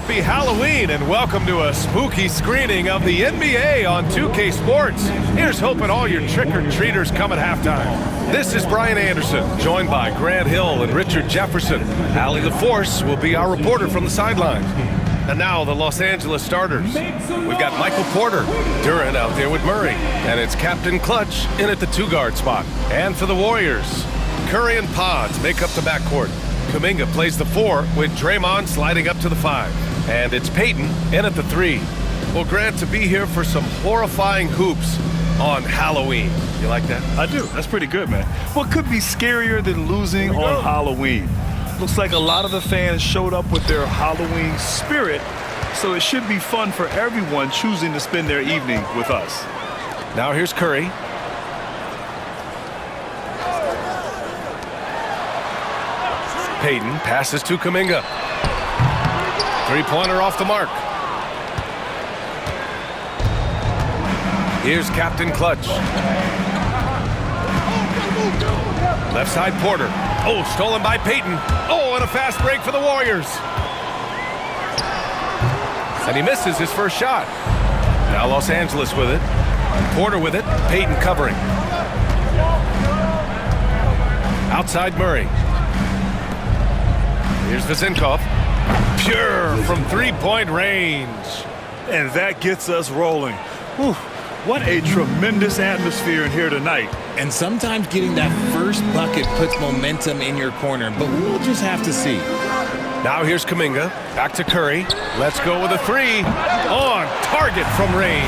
happy Halloween and welcome to a spooky screening of the NBA on 2K Sports. Here's hoping all your trick-or-treaters come at halftime. This is Brian Anderson, joined by Grant Hill and Richard Jefferson. Allie LaForce will be our reporter from the sidelines. And now the Los Angeles starters. We've got Michael Porter Duren out there with Murray. And it's Captain Clutch in at the two-guard spot. And for the Warriors, Curry and Pods make up the backcourt. Kuminga plays the 4 with Draymond sliding up to the 5. And it's Payton in at the 3. Well, Grant, to be here for some horrifying hoops on Halloween. You like that? I do. That's pretty good, man. What could be scarier than losing on Halloween? Looks like a lot of the fans showed up with their Halloween spirit, so it should be fun for everyone choosing to spend their evening with us. Now here's Curry. Payton passes to Kuminga. Three-pointer off the mark. Here's Captain Clutch. Left side Porter. Oh, stolen by Payton. Oh, and a fast break for the Warriors. And he misses his first shot. Now Los Angeles with it. Porter with it. Payton covering. Outside Murray. Here's Vezenkov. Pure from three-point range. And that gets us rolling. Whew. What a tremendous atmosphere in here tonight. And sometimes getting that first bucket puts momentum in your corner, but we'll just have to see. Now here's Kuminga. Back to Curry. Let's go with a 3. On target from range.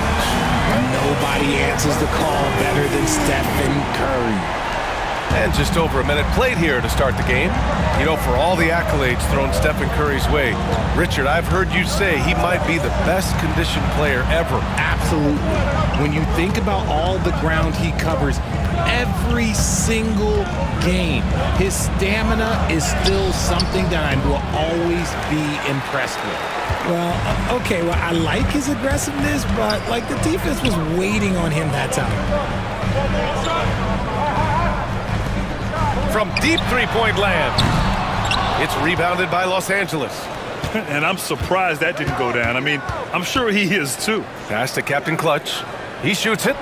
Nobody answers the call better than Stephen Curry. And just over a minute played here to start the game. You know, for all the accolades thrown Stephen Curry's way, Richard, I've heard you say he might be the best conditioned player ever. Absolutely. When you think about all the ground he covers every single game, his stamina is still something that I will always be impressed with. Well, okay, well, I like his aggressiveness, but, like, the defense was waiting on him that time. From deep three-point land. It's rebounded by Los Angeles. And I'm surprised that didn't go down. I mean, I'm sure he is too. Pass to Captain Clutch. He shoots it.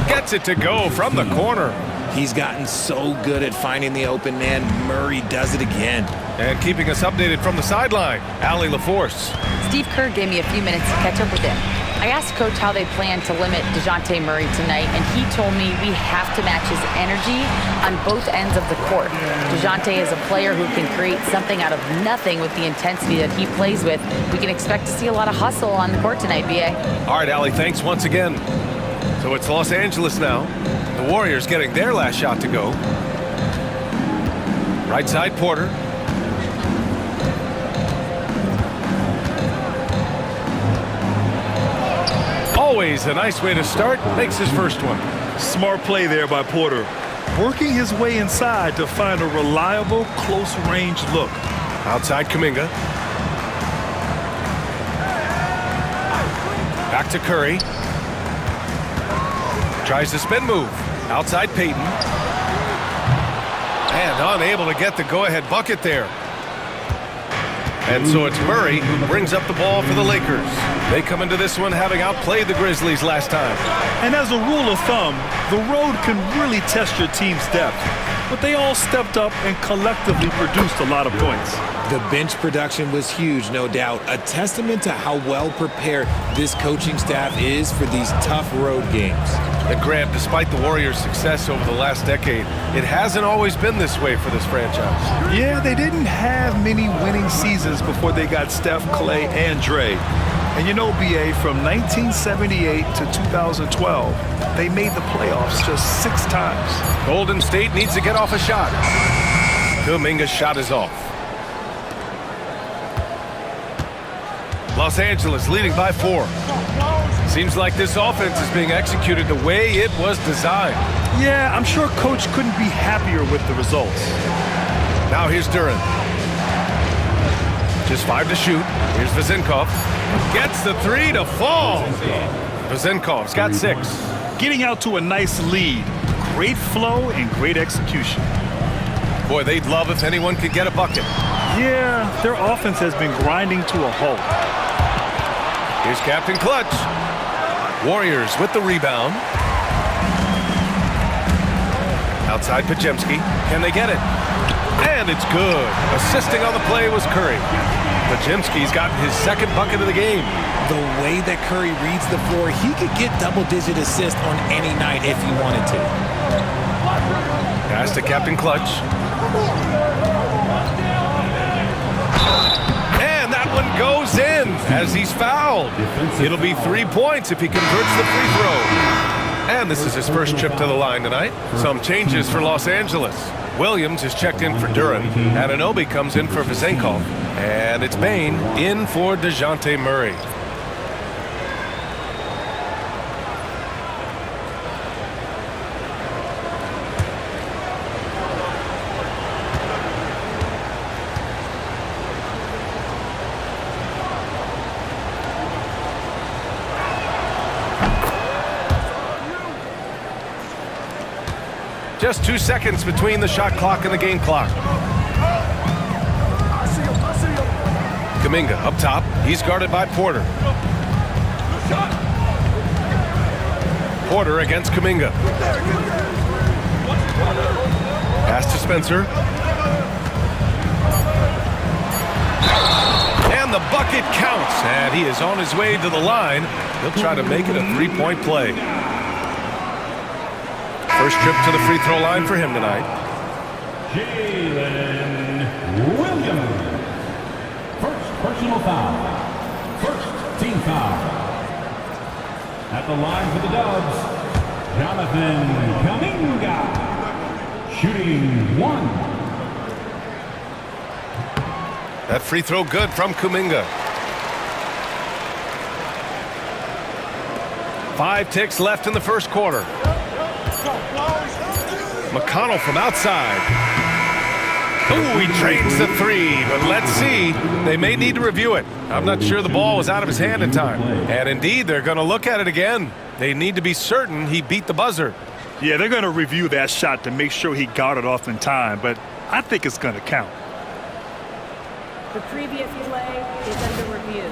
Gets it to go from the corner. He's gotten so good at finding the open man. Murray does it again. And keeping us updated from the sideline, Allie LaForce. Steve Kerr gave me a few minutes to catch up with him. I asked Coach how they plan to limit DeJounte Murray tonight, and he told me we have to match his energy on both ends of the court. DeJounte is a player who can create something out of nothing with the intensity that he plays with. We can expect to see a lot of hustle on the court tonight, B.A. All right, Allie, thanks once again. So it's Los Angeles now. The Warriors getting their last shot to go. Right side, Porter. Always a nice way to start. Makes his first one. Smart play there by Porter. Working his way inside to find a reliable, close-range look. Outside Kuminga. Back to Curry. Tries the spin move. Outside Payton. And unable to get the go-ahead bucket there. And so it's Murray who brings up the ball for the Lakers. They come into this one having outplayed the Grizzlies last time. And as a rule of thumb, the road can really test your team's depth. But they all stepped up and collectively produced a lot of points. The bench production was huge, no doubt. A testament to how well prepared this coaching staff is for these tough road games. And Grant, despite the Warriors' success over the last decade, it hasn't always been this way for this franchise. Yeah, they didn't have many winning seasons before they got Steph, Clay, and Dre. And you know, B.A., from 1978 to 2012, they made the playoffs just 6 times. Golden State needs to get off a shot. Kuminga's shot is off. Los Angeles leading by 4. Seems like this offense is being executed the way it was designed. Yeah, I'm sure Coach couldn't be happier with the results. Now here's Duren. Just 5 to shoot. Here's Vezenkov. Gets the 3 to fall. Vezenkov's got 6. Getting out to a nice lead. Great flow and great execution. Boy, they'd love if anyone could get a bucket. Yeah, their offense has been grinding to a halt. Here's Captain Clutch. Warriors with the rebound. Outside Podziemski. Can they get it? And it's good. Assisting on the play was Curry. Podziemski's gotten his second bucket of the game. The way that Curry reads the floor, he could get double-digit assists on any night if he wanted to. Pass to Captain Clutch. And that one goes in as he's fouled. It'll be 3 points if he converts the free throw. And this is his first trip to the line tonight. Some changes for Los Angeles. Williams is checked in for Duren. Anunoby comes in for Vezenkov. And it's Bane in for DeJounte Murray. Just 2 seconds between the shot clock and the game clock. Kuminga up top. He's guarded by Porter. Porter against Kuminga. Pass to Spencer. And the bucket counts. And he is on his way to the line. He'll try to make it a three-point play. First trip to the free throw line for him tonight. Jalen Williams. First personal foul. First team foul. At the line for the Dubs, Jonathan Kuminga. Shooting 1. That free throw good from Kuminga. 5 ticks left in the first quarter. McConnell from outside. Oh, he drains the three, but let's see. They may need to review it. I'm not sure the ball was out of his hand in time. And indeed, they're going to look at it again. They need to be certain he beat the buzzer. Yeah, they're going to review that shot to make sure he got it off in time, but I think it's going to count. The previous play is under review.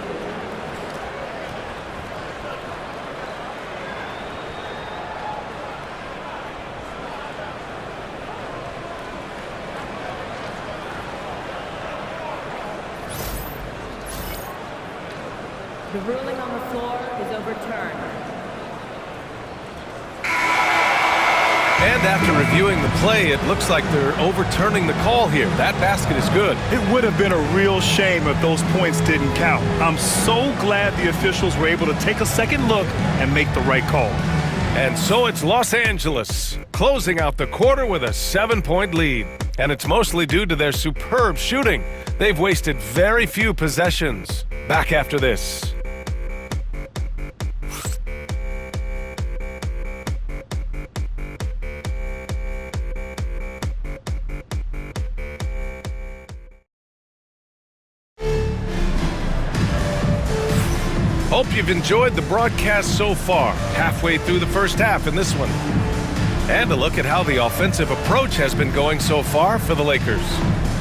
The ruling on the floor is overturned. And after reviewing the play, it looks like they're overturning the call here. That basket is good. It would have been a real shame if those points didn't count. I'm so glad the officials were able to take a second look and make the right call. And so it's Los Angeles closing out the quarter with a 7-point lead. And it's mostly due to their superb shooting. They've wasted very few possessions. Back after this. Hope you've enjoyed the broadcast so far, halfway through the first half in this one. And a look at how the offensive approach has been going so far for the Lakers.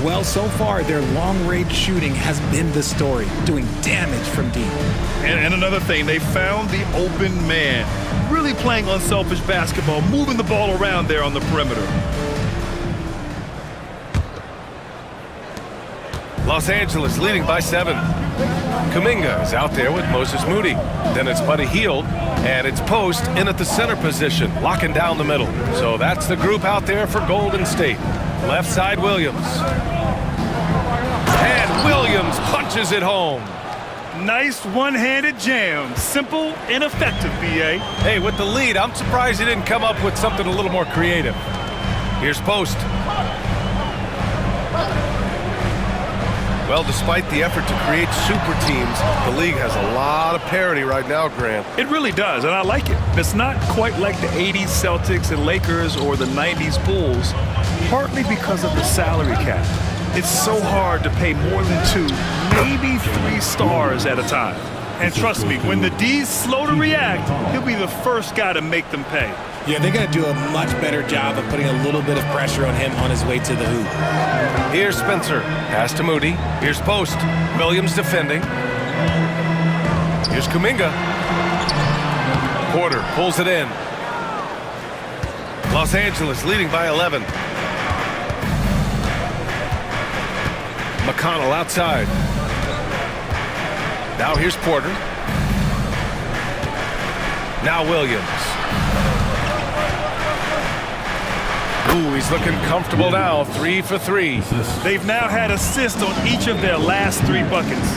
Well, so far, their long-range shooting has been the story, doing damage from deep. And another thing, they found the open man. Really playing unselfish basketball, moving the ball around there on the perimeter. Los Angeles leading by 7. Kuminga is out there with Moses Moody. Then it's Buddy Hield, and it's Post in at the center position, locking down the middle. So that's the group out there for Golden State. Left side, Williams. And Williams punches it home. Nice one-handed jam. Simple and effective, B.A. Hey, with the lead, I'm surprised he didn't come up with something a little more creative. Here's Post. Well, despite the effort to create super teams, the league has a lot of parity right now, Grant. It really does, and I like it. It's not quite like the 80s Celtics and Lakers or the 90s Bulls, partly because of the salary cap. It's so hard to pay more than 2, maybe 3 stars at a time. And trust me, when the D's slow to react, he'll be the first guy to make them pay. Yeah, they got to do a much better job of putting a little bit of pressure on him on his way to the hoop. Here's Spencer. Pass to Moody. Here's Post. Williams defending. Here's Kuminga. Porter pulls it in. Los Angeles leading by 11. McConnell outside. Now here's Porter. Now Williams. Ooh, he's looking comfortable now. 3 for 3. They've now had assists on each of their last 3 buckets.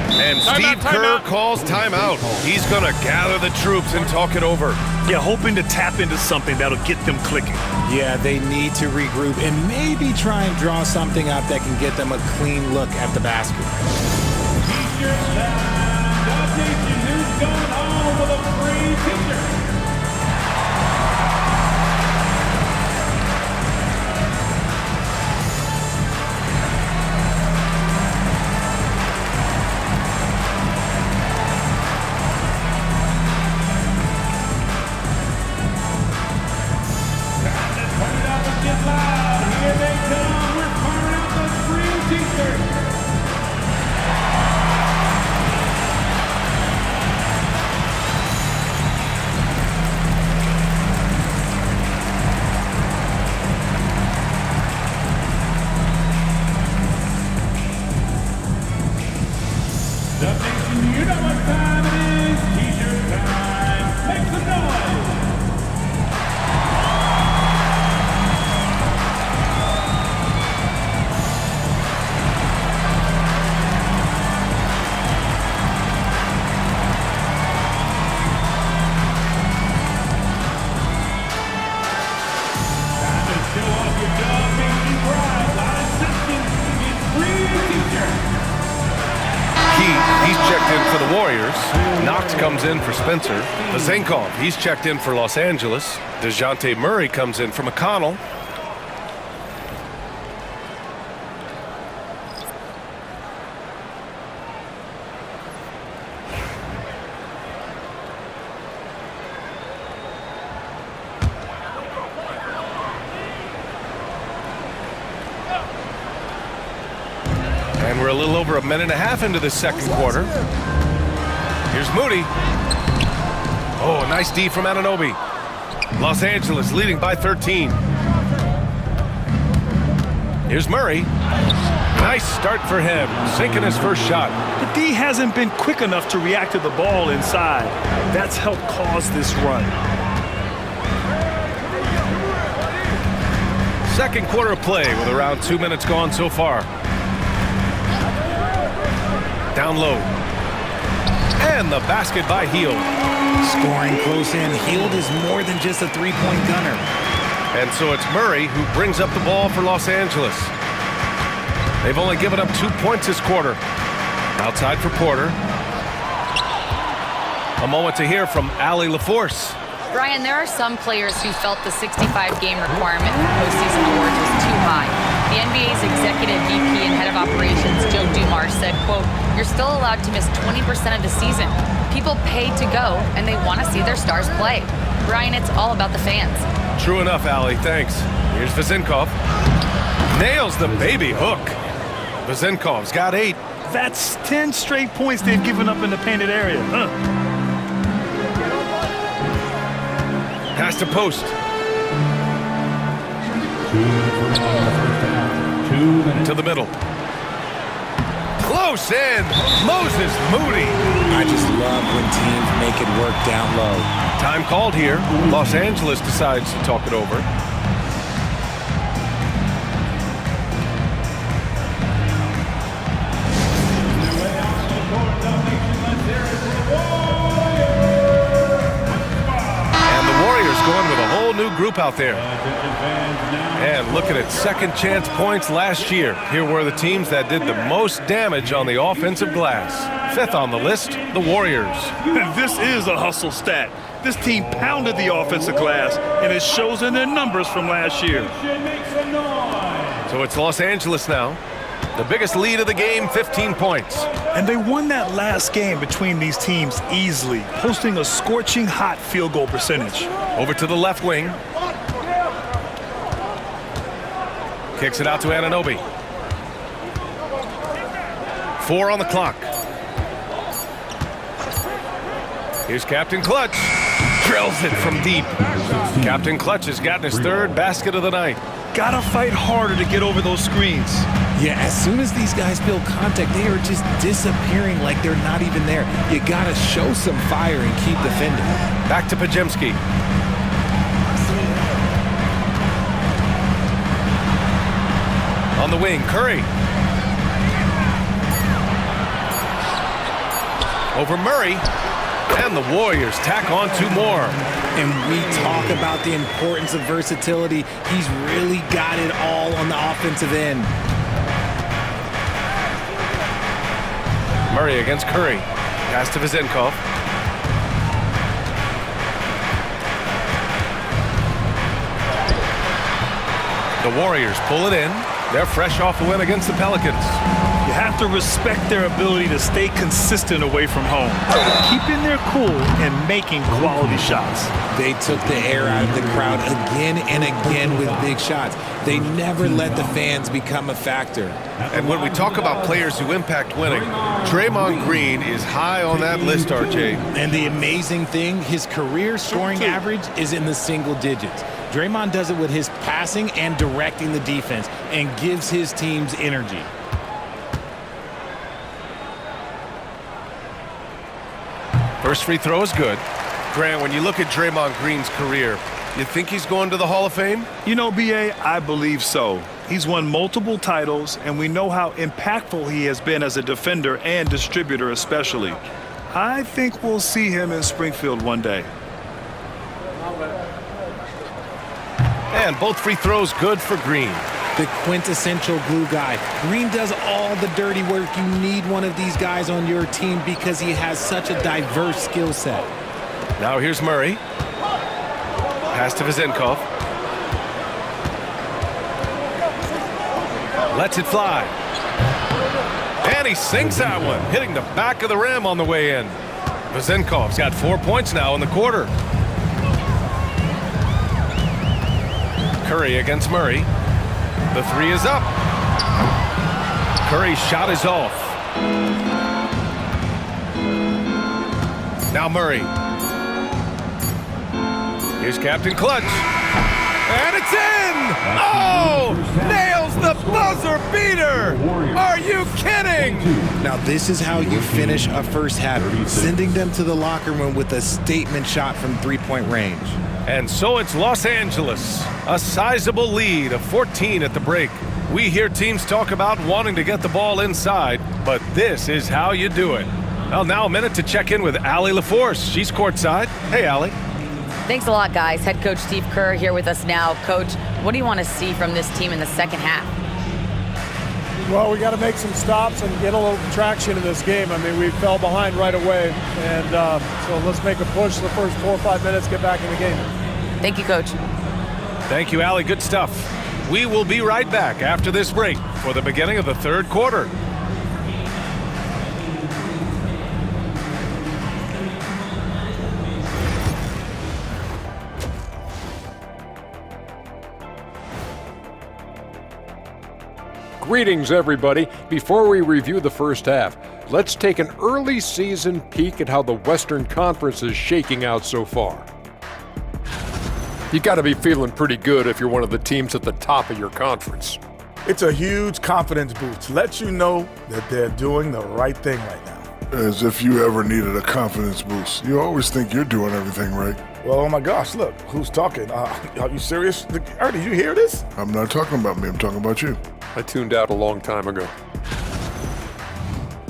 And Steve Kerr calls timeout. He's going to gather the troops and talk it over. Yeah, hoping to tap into something that'll get them clicking. Yeah, they need to regroup and maybe try and draw something up that can get them a clean look at the basket. T-shirt time. Dub Nation, who's going home with a free t-shirt? Knox comes in for Spencer. Vezenkov, he's checked in for Los Angeles. DeJounte Murray comes in for McConnell. And we're a little over a minute and a half into the second quarter. Here's Moody. Oh, a nice D from Anunoby. Los Angeles leading by 13. Here's Murray. Nice start for him, sinking his first shot. The D hasn't been quick enough to react to the ball inside. That's helped cause this run. Second quarter of play with around 2 minutes gone so far. Down low. And the basket by Hield. Scoring close in. Hield is more than just a three-point gunner. And so it's Murray who brings up the ball for Los Angeles. They've only given up 2 points this quarter. Outside for Porter. A moment to hear from Allie LaForce. Brian, there are some players who felt the 65-game requirement for postseason awards was too high. The NBA's executive VP and head of operations, Joe Dumars, said, quote, "You're still allowed to miss 20% of the season. People pay to go, and they want to see their stars play." Brian, it's all about the fans. True enough, Allie. Thanks. Here's Vezenkov. Nails the baby hook. Vezenkov's got 8. That's 10 straight points they've given up in the painted area. Pass to Post. 2 minutes remaining in the first half. 2 minutes. To the middle. Close in. Moses Moody. I just love when teams make it work down low. Time called here. Los Angeles decides to talk it over. And the Warriors going with a whole new group out there. And looking at second chance points last year. Here were the teams that did the most damage on the offensive glass. 5th on the list, the Warriors. This is a hustle stat. This team pounded the offensive glass, and it shows in their numbers from last year. So it's Los Angeles now. The biggest lead of the game, 15 points. And they won that last game between these teams easily, posting a scorching hot field goal percentage. Over to the left wing. Kicks it out to Anunoby. 4 on the clock. Here's Captain Clutch. Drills it from deep. Captain Clutch has gotten his 3rd basket of the night. Gotta fight harder to get over those screens. Yeah, as soon as these guys build contact, they are just disappearing like they're not even there. You gotta show some fire and keep defending. Back to Podziemski. On the wing, Curry. Over Murray. And the Warriors tack on 2 more. And we talk about the importance of versatility. He's really got it all on the offensive end. Murray against Curry. Pass to Vezenkov. The Warriors pull it in. They're fresh off the win against the Pelicans. You have to respect their ability to stay consistent away from home, keeping their cool and making quality shots. They took the air out of the crowd again and again with big shots. They never let the fans become a factor. And when we talk about players who impact winning, Draymond Green is high on that list, RJ. And the amazing thing, his career scoring average is in the single digits. Draymond does it with his passing and directing the defense and gives his teams energy. First free throw is good. Grant, when you look at Draymond Green's career, you think he's going to the Hall of Fame? You know, B.A., I believe so. He's won multiple titles, and we know how impactful he has been as a defender and distributor especially. I think we'll see him in Springfield one day. And both free throws good for Green. The quintessential glue guy. Green does all the dirty work. You need one of these guys on your team because he has such a diverse skill set. Now here's Murray. Pass to Vezenkov. Lets it fly. And he sinks that one, hitting the back of the rim on the way in. Vezenkov's got 4 points now in the quarter. Curry against Murray. The 3 is up. Curry's shot is off. Now Murray. Here's Captain Clutch. And it's in! Oh! Nails the buzzer beater! Are you kidding? Now this is how you finish a first half, sending them to the locker room with a statement shot from three-point range. And so it's Los Angeles, a sizable lead of 14 at the break. We hear teams talk about wanting to get the ball inside, but this is how you do it. Well, now a minute to check in with Allie LaForce. She's courtside. Hey, Allie. Thanks a lot, guys. Head coach Steve Kerr here with us now. Coach, what do you want to see from this team in the second half? Well, we got to make some stops and get a little traction in this game. I mean, we fell behind right away, and so let's make a push the first 4 or 5 minutes, get back in the game. Thank you, Coach. Thank you, Allie. Good stuff. We will be right back after this break for the beginning of the third quarter. Greetings, everybody. Before we review the first half, let's take an early season peek at how the Western Conference is shaking out so far. You got to be feeling pretty good if you're one of the teams at the top of your conference. It's a huge confidence boost. Let you know that they're doing the right thing right now. As if you ever needed a confidence boost. You always think you're doing everything right. Well, oh my gosh, look, who's talking? Are you serious? Ernie, you hear this? I'm not talking about me, I'm talking about you. I tuned out a long time ago.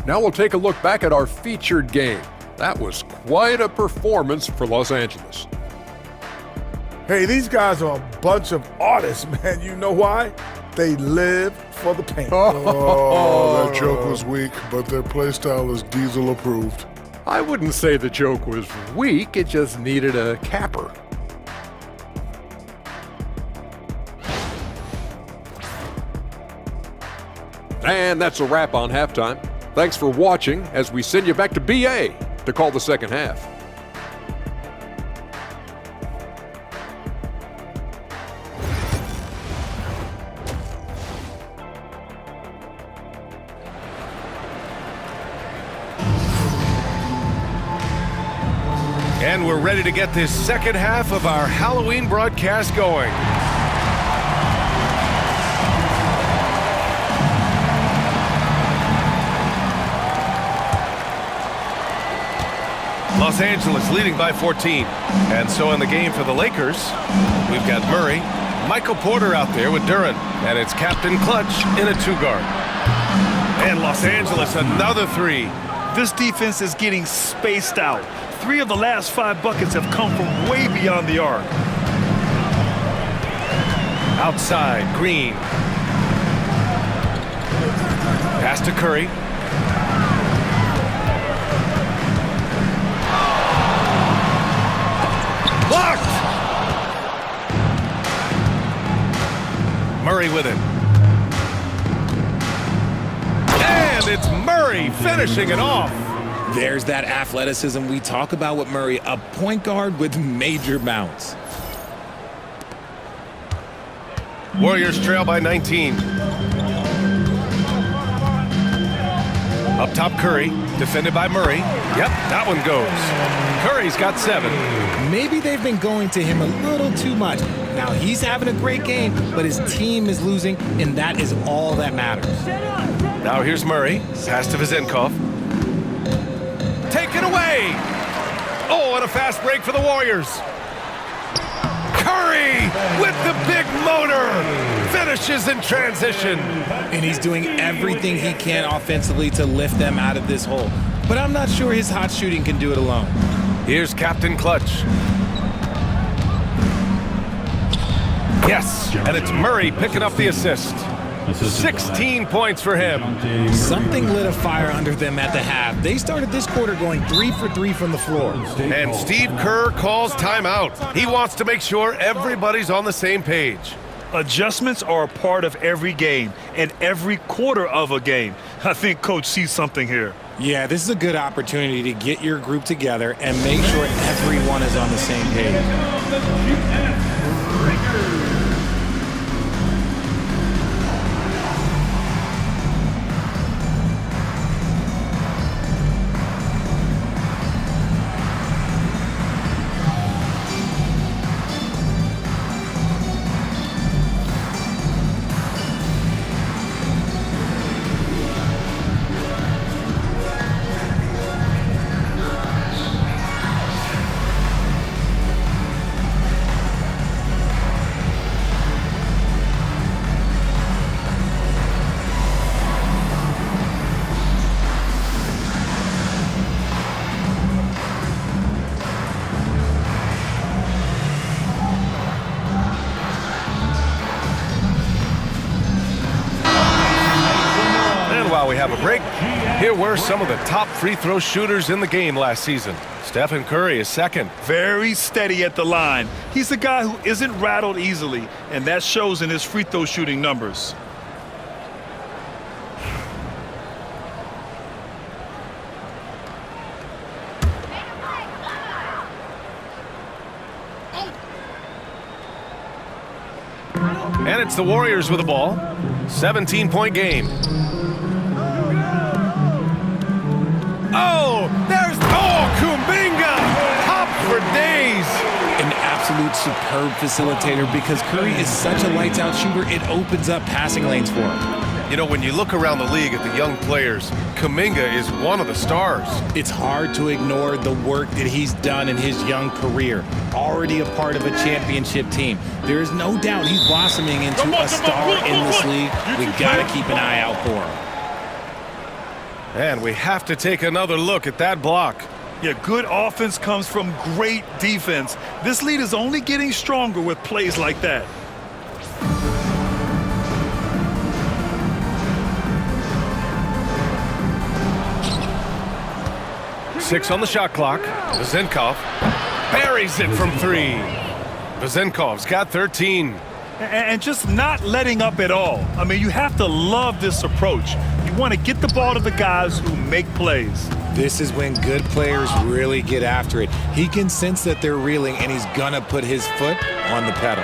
Now we'll take a look back at our featured game. That was quite a performance for Los Angeles. Hey, these guys are a bunch of artists, man. You know why? They live for the paint. Oh, that joke was weak, but their play style is Diesel approved. I wouldn't say the joke was weak, it just needed a capper. And that's a wrap on halftime. Thanks for watching as we send you back to BA to call the second half. And we're ready to get this second half of our Halloween broadcast going. Los Angeles leading by 14. And so in the game for the Lakers, we've got Murray, Michael Porter out there with Duren. And it's Captain Clutch in a two-guard. And Los Angeles, another three. This defense is getting spaced out. 3 of the last 5 buckets have come from way beyond the arc. Outside, Green. Pass to Curry. Blocked! Murray with it. And it's Murray finishing it off. There's that athleticism we talk about with Murray, a point guard with major bounce. Warriors trail by 19. Up top, Curry, defended by Murray. Yep, that one goes. Curry's got 7. Maybe they've been going to him a little too much. Now he's having a great game, but his team is losing, and that is all that matters. Now here's Murray, pass to Vezenkov. Taken away! Oh, and a fast break for the Warriors. Curry with the big motor finishes in transition. And he's doing everything he can offensively to lift them out of this hole. But I'm not sure his hot shooting can do it alone. Here's Captain Clutch. Yes, and it's Murray picking up the assist. 16 points for him. Something lit a fire under them at the half. They started this quarter going 3 for 3 from the floor. And Steve Kerr calls timeout. He wants to make sure everybody's on the same page. Adjustments are a part of every game and every quarter of a game. I think Coach sees something here. Yeah, this is a good opportunity to get your group together and make sure everyone is on the same page. While we have a break, here were some of the top free throw shooters in the game last season. Stephen Curry is second. Very steady at the line. He's a guy who isn't rattled easily, and that shows in his free throw shooting numbers. And it's the Warriors with the ball. 17-point game. Oh, there's Kuminga, top for days. An absolute superb facilitator because Curry is such a lights-out shooter, it opens up passing lanes for him. You know, when you look around the league at the young players, Kuminga is one of the stars. It's hard to ignore the work that he's done in his young career. Already a part of a championship team. There is no doubt he's blossoming into a star in this league. We got to keep an eye out for him. And we have to take another look at that block. Yeah, good offense comes from great defense. This lead is only getting stronger with plays like that. Six on the shot clock. Vezenkov buries it from 3. Vezenkov's got 13. And just not letting up at all. I mean, you have to love this approach. You want to get the ball to the guys who make plays. This is when good players really get after it. He can sense that they're reeling, and he's going to put his foot on the pedal.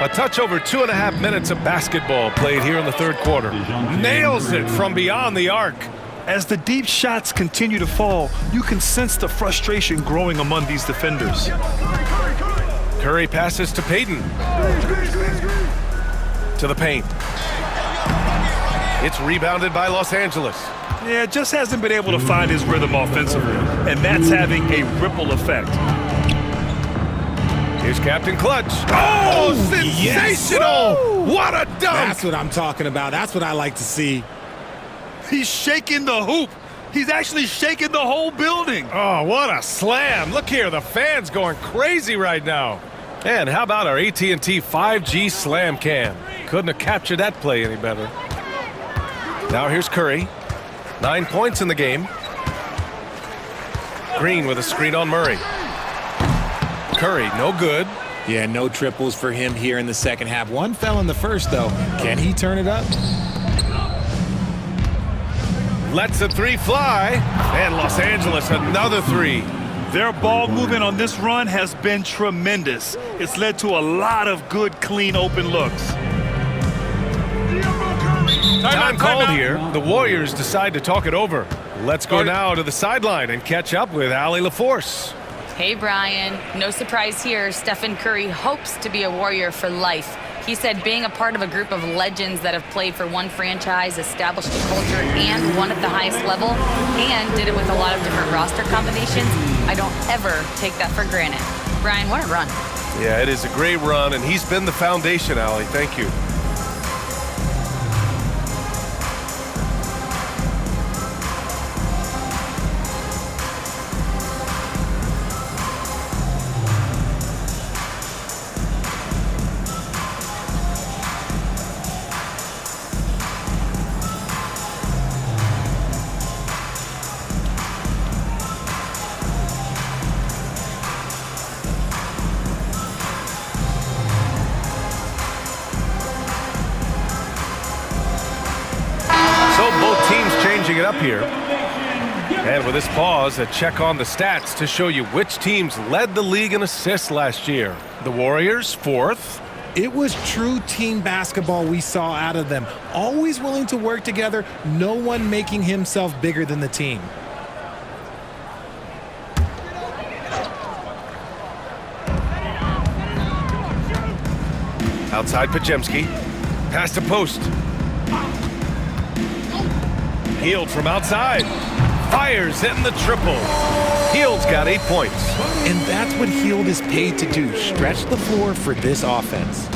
A touch over 2.5 minutes of basketball played here in the third quarter. Nails it from beyond the arc. As the deep shots continue to fall, you can sense the frustration growing among these defenders. Curry passes to Payton. To the paint. It's rebounded by Los Angeles. Yeah, just hasn't been able to find his rhythm offensively, and that's having a ripple effect. Here's Captain Clutch. Oh, sensational! Yes. What a dunk! That's what I'm talking about. That's what I like to see. He's shaking the hoop. He's actually shaking the whole building. Oh, what a slam. Look here, the fans going crazy right now. And how about our AT&T 5G slam cam? Couldn't have captured that play any better. Now here's Curry. 9 points in the game. Green with a screen on Murray. Curry, no good. Yeah, no triples for him here in the second half. One fell in the first, though. Can he turn it up? Lets the three fly. And Los Angeles, another three. Their ball movement on this run has been tremendous. It's led to a lot of good, clean, open looks. Time called here. The Warriors decide to talk it over. Let's go now to the sideline and catch up with Allie LaForce. Hey, Brian. No surprise here. Stephen Curry hopes to be a Warrior for life. He said being a part of a group of legends that have played for one franchise, established a culture, and won at the highest level, and did it with a lot of different roster combinations, I don't ever take that for granted. Brian, what a run. Yeah, it is a great run, and he's been the foundation, Allie. Thank you. It up here. And with this pause, a check on the stats to show you which teams led the league in assists last year. The Warriors, 4th. It was true team basketball we saw out of them. Always willing to work together, no one making himself bigger than the team. Outside Podziemski. Pass to post. Hield from outside. Fires in the triple. Hield's got 8 points. And that's what Hield is paid to do, stretch the floor for this offense.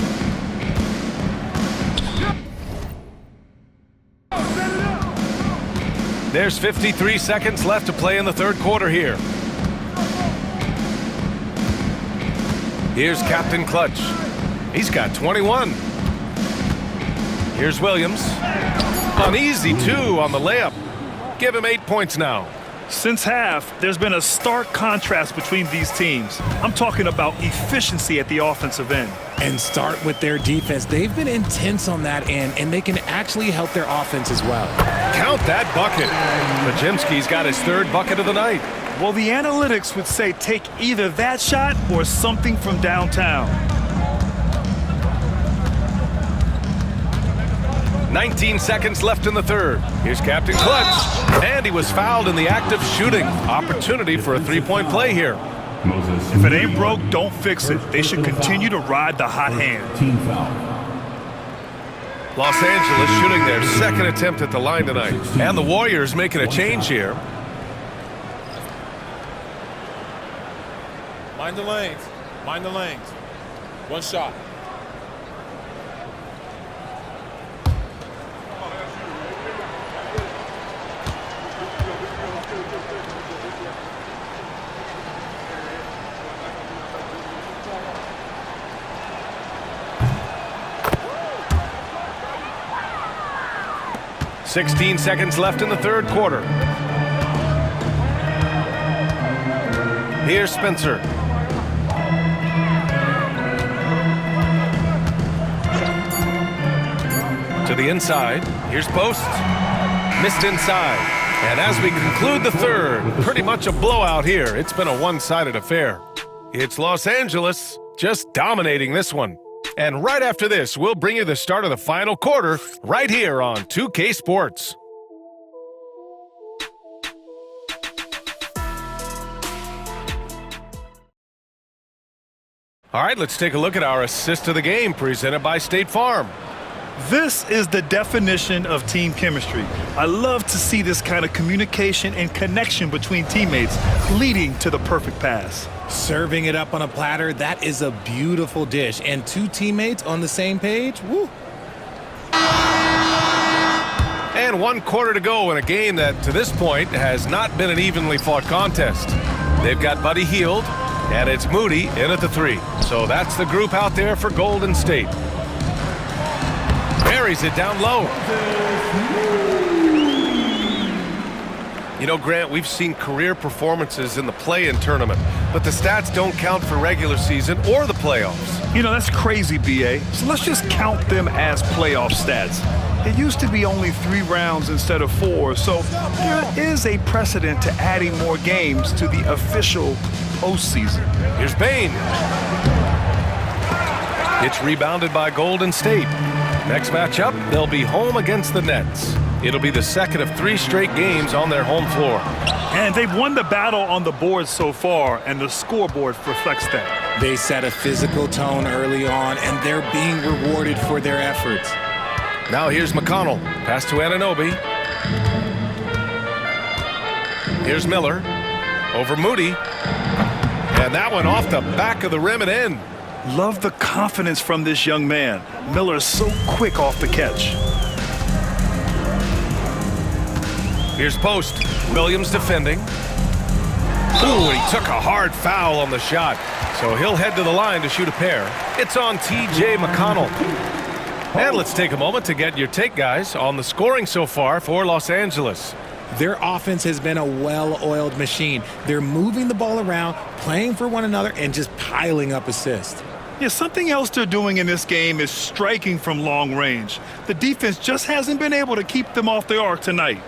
There's 53 seconds left to play in the third quarter here. Here's Captain Clutch. He's got 21. Here's Williams. An easy 2 on the layup. Give him 8 points now. Since half, there's been a stark contrast between these teams. I'm talking about efficiency at the offensive end. And start with their defense. They've been intense on that end, and they can actually help their offense as well. Count that bucket. Podziemski's got his 3rd bucket of the night. Well, the analytics would say take either that shot or something from downtown. 19 seconds left in the third. Here's Captain Clutch. And he was fouled in the act of shooting. Opportunity for a 3-point play here. If it ain't broke, don't fix it. They should continue to ride the hot hand. Team foul. Los Angeles shooting their 2nd attempt at the line tonight. And the Warriors making a change here. Mind the lanes. Mind the lanes. One shot. $16 seconds left in the third quarter. Here's Spencer. To the inside. Here's Post. Missed inside. And as we conclude the third, pretty much a blowout here. It's been a one-sided affair. It's Los Angeles just dominating this one. And right after this, we'll bring you the start of the final quarter right here on 2K Sports. All right, let's take a look at our assist of the game presented by State Farm. This is the definition of team chemistry. I love to see this kind of communication and connection between teammates leading to the perfect pass. Serving it up on a platter, that is a beautiful dish. And two teammates on the same page, woo. And 1 quarter to go in a game that, to this point, has not been an evenly fought contest. They've got Buddy Hield, and it's Moody in at the 3. So that's the group out there for Golden State. Buries it down low. You know, Grant, we've seen career performances in the play-in tournament, but the stats don't count for regular season or the playoffs. You know, that's crazy, B.A. So let's just count them as playoff stats. It used to be only 3 rounds instead of 4, so there is a precedent to adding more games to the official postseason. Here's Bain. It's rebounded by Golden State. Next matchup, they'll be home against the Nets. It'll be the second of 3 straight games on their home floor. And they've won the battle on the board so far, and the scoreboard reflects that. They set a physical tone early on, and they're being rewarded for their efforts. Now here's McConnell. Pass to Anunoby. Here's Miller. Over Moody. And that one off the back of the rim and in. Love the confidence from this young man. Miller is so quick off the catch. Here's Post. Williams defending. Ooh, and he took a hard foul on the shot. So he'll head to the line to shoot a pair. It's on T.J. McConnell. And let's take a moment to get your take, guys, on the scoring so far for Los Angeles. Their offense has been a well-oiled machine. They're moving the ball around, playing for one another, and just piling up assists. Yeah, something else they're doing in this game is striking from long range. The defense just hasn't been able to keep them off the arc tonight.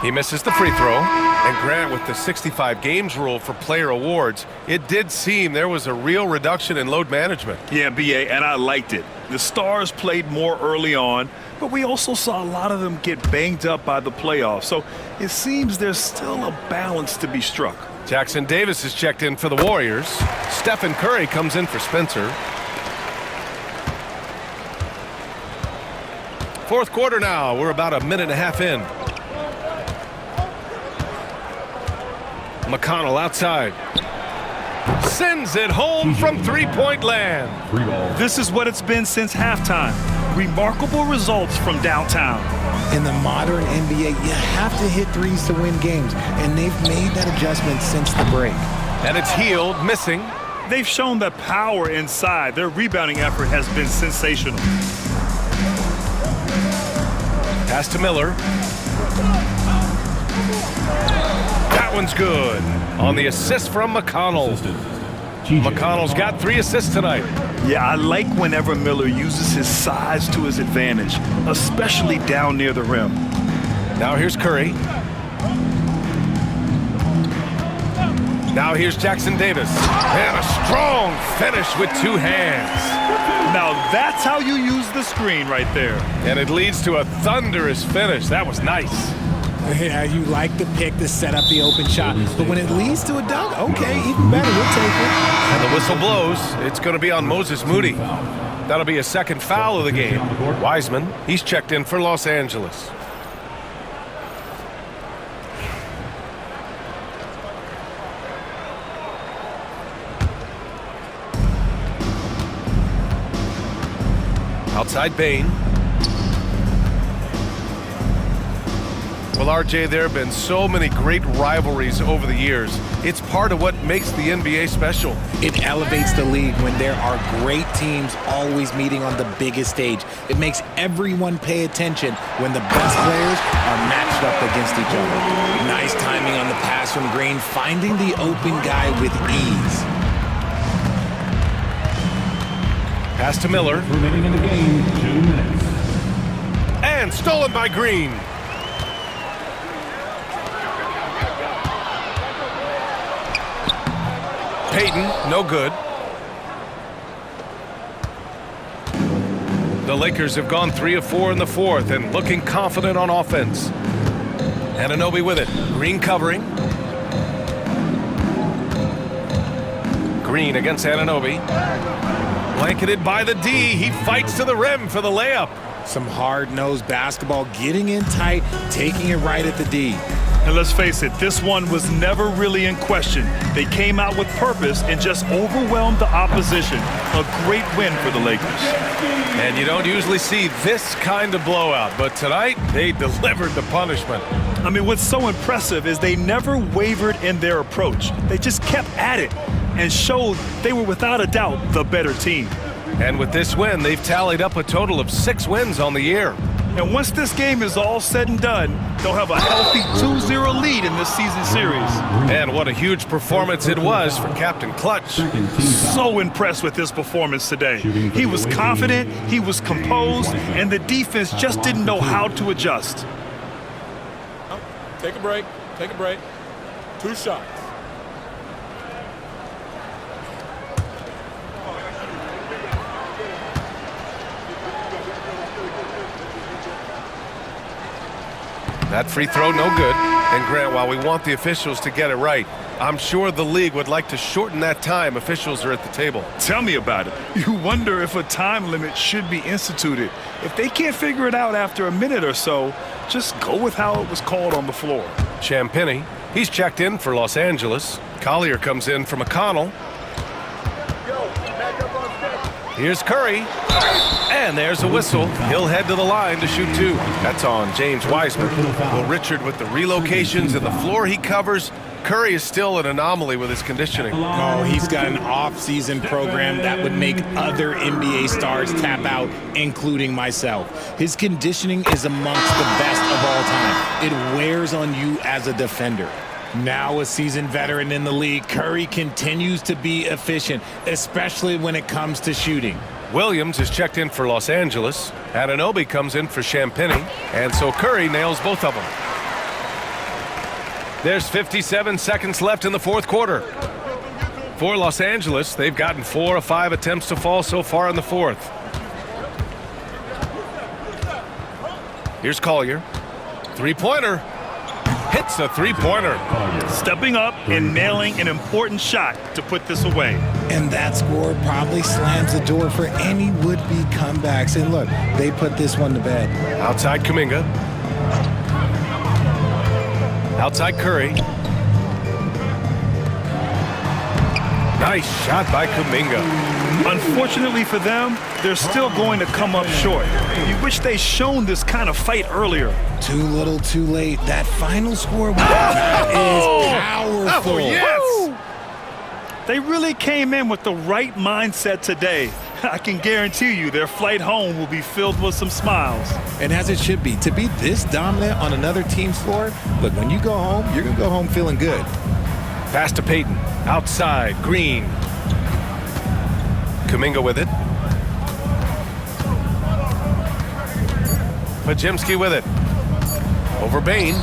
He misses the free throw. And Grant, with the 65 games rule for player awards, it did seem there was a real reduction in load management. Yeah, B.A., and I liked it. The stars played more early on, but we also saw a lot of them get banged up by the playoffs. So it seems there's still a balance to be struck. Jackson Davis is checked in for the Warriors. Stephen Curry comes in for Spencer. Fourth quarter now. We're about a minute and a half in. McConnell outside. Sends it home from three-point land. This is what it's been since halftime. Remarkable results from downtown. In the modern NBA, you have to hit threes to win games, and they've made that adjustment since the break. And it's Hield missing. They've shown the power inside. Their rebounding effort has been sensational. Pass to Miller. That one's good. On the assist from McConnell. McConnell's got 3 assists tonight. Yeah, I like whenever Miller uses his size to his advantage, especially down near the rim. Now here's Curry. Now here's Jackson Davis. And a strong finish with 2 hands. Now that's how you use the screen right there. And it leads to a thunderous finish. That was nice. Yeah, you like the pick to set up the open shot, but when it leads to a dunk, okay, even better, we'll take it. And the whistle blows. It's going to be on Moses Moody. That'll be a second foul of the game. Wiseman, he's checked in for Los Angeles. Outside Bain. Well, RJ, there have been so many great rivalries over the years. It's part of what makes the NBA special. It elevates the league when there are great teams always meeting on the biggest stage. It makes everyone pay attention when the best players are matched up against each other. Nice timing on the pass from Green, finding the open guy with ease. Pass to Miller. Remaining in the game, 2 minutes. And stolen by Green. Payton, no good. The Lakers have gone 3 of 4 in the fourth and looking confident on offense. Anunoby with it. Green covering. Green against Anunoby. Blanketed by the D. He fights to the rim for the layup. Some hard-nosed basketball, getting in tight, taking it right at the D. And let's face it, this one was never really in question. They came out with purpose and just overwhelmed the opposition. A great win for the Lakers. And you don't usually see this kind of blowout, but tonight they delivered the punishment. I mean, what's so impressive is they never wavered in their approach. They just kept at it and showed they were without a doubt the better team. And with this win, they've tallied up a total of 6 wins on the year. And once this game is all said and done, they'll have a healthy 2-0 lead in this season series. And what a huge performance it was for Captain Clutch. So impressed with his performance today. He was confident, he was composed, and the defense just didn't know how to adjust. Take a break. Take a break. 2 shots. That free throw, no good. And Grant, while we want the officials to get it right, I'm sure the league would like to shorten that time officials are at the table. Tell me about it. You wonder if a time limit should be instituted. If they can't figure it out after a minute or so, just go with how it was called on the floor. Champagnie, he's checked in for Los Angeles. Collier comes in for McConnell. Here's Curry. And there's a whistle. He'll head to the line to shoot 2. That's on James Wiseman. Well, Richard, with the relocations and the floor he covers, Curry is still an anomaly with his conditioning. Oh, he's got an off-season program that would make other NBA stars tap out, including myself. His conditioning is amongst the best of all time. It wears on you as a defender. Now a seasoned veteran in the league, Curry continues to be efficient, especially when it comes to shooting. Williams is checked in for Los Angeles. Anunoby comes in for Champagnie. And so Curry nails both of them. There's 57 seconds left in the fourth quarter. For Los Angeles, they've gotten 4 of 5 attempts to fall so far in the fourth. Here's Collier. Three-pointer. Hits the three-pointer. Stepping up and nailing an important shot to put this away. And that score probably slams the door for any would-be comebacks. And look, they put this one to bed. Outside Kuminga. Outside Curry. Nice shot by Kuminga. Unfortunately for them, they're still going to come up short. You wish they'd shown this kind of fight earlier. Too little, too late. That final score is powerful. Oh, yes! They really came in with the right mindset today. I can guarantee you their flight home will be filled with some smiles. And as it should be. To be this dominant on another team's floor, look, when you go home, you're going to go home feeling good. Pass to Payton. Outside, Green. Kuminga with it. Podziemski with it. Over Bane.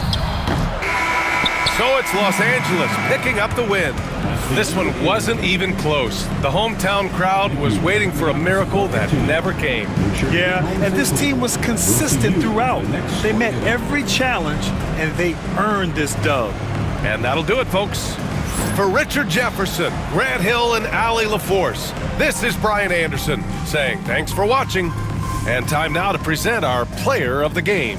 So it's Los Angeles picking up the win. This one wasn't even close. The hometown crowd was waiting for a miracle that never came. Yeah, and this team was consistent throughout. They met every challenge, and they earned this dub. And that'll do it, folks. For Richard Jefferson, Grant Hill, and Allie LaForce, this is Brian Anderson saying thanks for watching. And time now to present our player of the game.